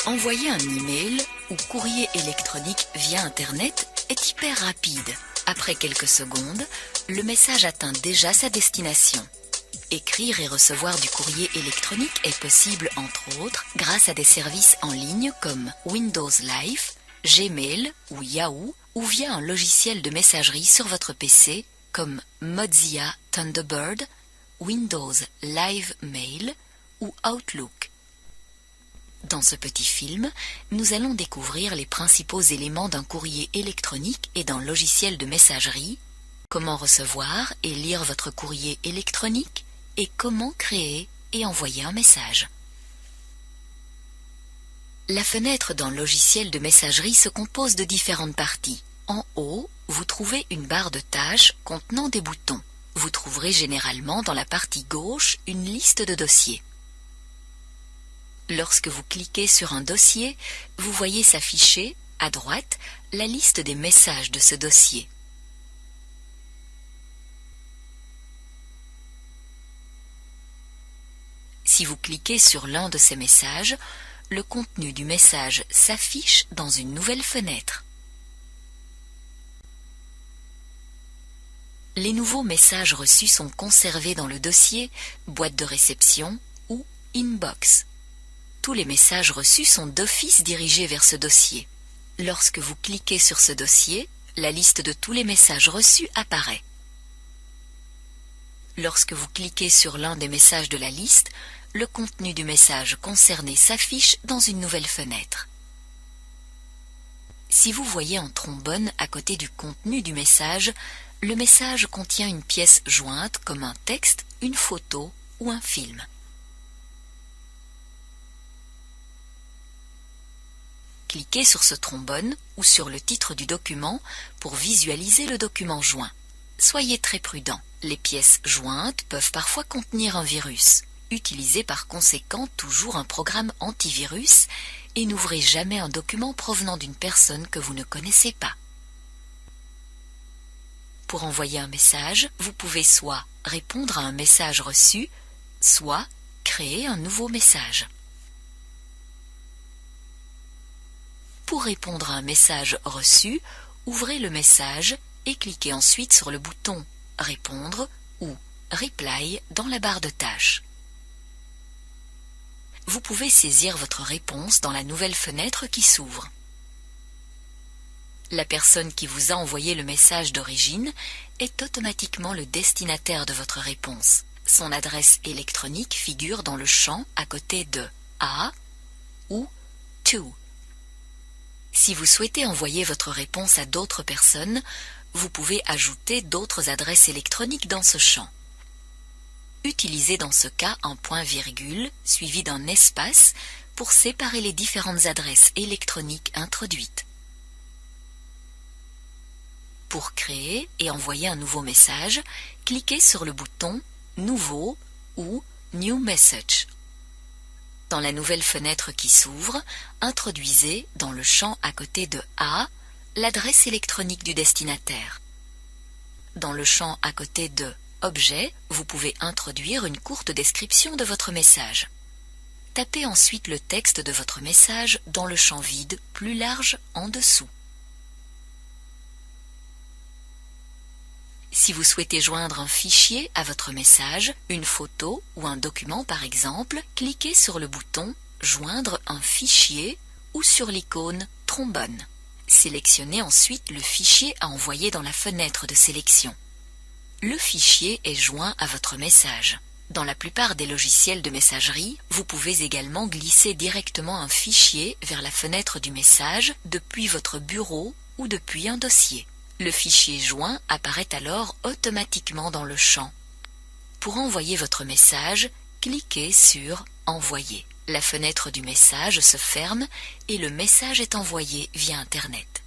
Envoyer un email ou courrier électronique via Internet est hyper rapide. Après quelques secondes, le message atteint déjà sa destination. Écrire et recevoir du courrier électronique est possible entre autres grâce à des services en ligne comme Windows Live, Gmail ou Yahoo ou via un logiciel de messagerie sur votre PC comme Mozilla Thunderbird, Windows Live Mail ou Outlook. Dans ce petit film, nous allons découvrir les principaux éléments d'un courrier électronique et d'un logiciel de messagerie, comment recevoir et lire votre courrier électronique et comment créer et envoyer un message. La fenêtre d'un logiciel de messagerie se compose de différentes parties. En haut, vous trouvez une barre de tâches contenant des boutons. Vous trouverez généralement dans la partie gauche une liste de dossiers. Lorsque vous cliquez sur un dossier, vous voyez s'afficher, à droite, la liste des messages de ce dossier. Si vous cliquez sur l'un de ces messages, le contenu du message s'affiche dans une nouvelle fenêtre. Les nouveaux messages reçus sont conservés dans le dossier « Boîte de réception » ou « Inbox ». Tous les messages reçus sont d'office dirigés vers ce dossier. Lorsque vous cliquez sur ce dossier, la liste de tous les messages reçus apparaît. Lorsque vous cliquez sur l'un des messages de la liste, le contenu du message concerné s'affiche dans une nouvelle fenêtre. Si vous voyez un trombone à côté du contenu du message, le message contient une pièce jointe comme un texte, une photo ou un film. Cliquez sur ce trombone ou sur le titre du document pour visualiser le document joint. Soyez très prudent. Les pièces jointes peuvent parfois contenir un virus. Utilisez par conséquent toujours un programme antivirus et n'ouvrez jamais un document provenant d'une personne que vous ne connaissez pas. Pour envoyer un message, vous pouvez soit répondre à un message reçu, soit créer un nouveau message. Pour répondre à un message reçu, ouvrez le message et cliquez ensuite sur le bouton « Répondre » ou « Reply » dans la barre de tâches. Vous pouvez saisir votre réponse dans la nouvelle fenêtre qui s'ouvre. La personne qui vous a envoyé le message d'origine est automatiquement le destinataire de votre réponse. Son adresse électronique figure dans le champ à côté de « A » ou « To ». Si vous souhaitez envoyer votre réponse à d'autres personnes, vous pouvez ajouter d'autres adresses électroniques dans ce champ. Utilisez dans ce cas un point-virgule suivi d'un espace pour séparer les différentes adresses électroniques introduites. Pour créer et envoyer un nouveau message, cliquez sur le bouton « Nouveau » ou « New Message ». Dans la nouvelle fenêtre qui s'ouvre, introduisez dans le champ à côté de « A » l'adresse électronique du destinataire. Dans le champ à côté de « Objet », vous pouvez introduire une courte description de votre message. Tapez ensuite le texte de votre message dans le champ vide plus large en dessous. Si vous souhaitez joindre un fichier à votre message, une photo ou un document par exemple, cliquez sur le bouton « Joindre un fichier » ou sur l'icône « Trombone ». Sélectionnez ensuite le fichier à envoyer dans la fenêtre de sélection. Le fichier est joint à votre message. Dans la plupart des logiciels de messagerie, vous pouvez également glisser directement un fichier vers la fenêtre du message depuis votre bureau ou depuis un dossier. Le fichier joint apparaît alors automatiquement dans le champ. Pour envoyer votre message, cliquez sur « Envoyer ». La fenêtre du message se ferme et le message est envoyé via Internet.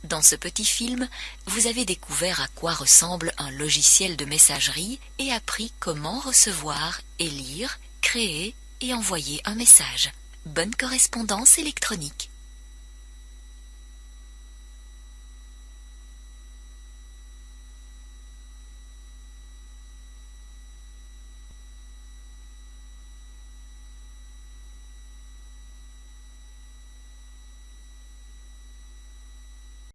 Dans ce petit film, vous avez découvert à quoi ressemble un logiciel de messagerie et appris comment recevoir et lire, créer et envoyer un message. Bonne correspondance électronique!